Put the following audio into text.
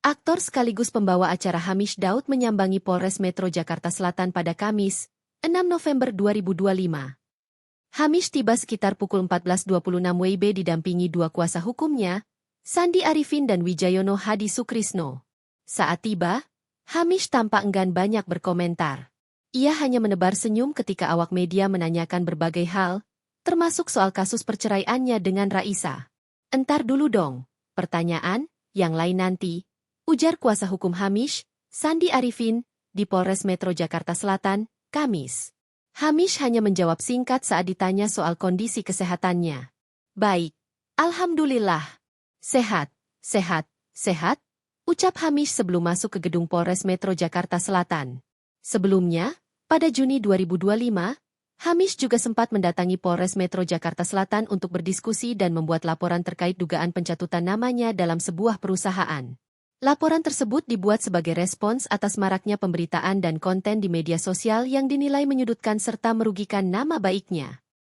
Aktor sekaligus pembawa acara Hamish Daud menyambangi Polres Metro Jakarta Selatan pada Kamis, 6 November 2025. Hamish tiba sekitar pukul 14.26 WIB didampingi dua kuasa hukumnya, Sandi Arifin dan Wijayono Hadi Sukrisno. Saat tiba, Hamish tampak enggan banyak berkomentar. Ia hanya menebar senyum ketika awak media menanyakan berbagai hal, termasuk soal kasus perceraiannya dengan Raisa. "Entar dulu dong, pertanyaan, yang lain nanti," ujar kuasa hukum Hamish, Sandi Arifin, di Polres Metro Jakarta Selatan, Kamis. Hamish hanya menjawab singkat saat ditanya soal kondisi kesehatannya. "Baik, alhamdulillah. Sehat, sehat, sehat," ucap Hamish sebelum masuk ke gedung Polres Metro Jakarta Selatan. Sebelumnya, pada Juni 2025, Hamish juga sempat mendatangi Polres Metro Jakarta Selatan untuk berdiskusi dan membuat laporan terkait dugaan pencatutan namanya dalam sebuah perusahaan. Laporan tersebut dibuat sebagai respons atas maraknya pemberitaan dan konten di media sosial yang dinilai menyudutkan serta merugikan nama baiknya.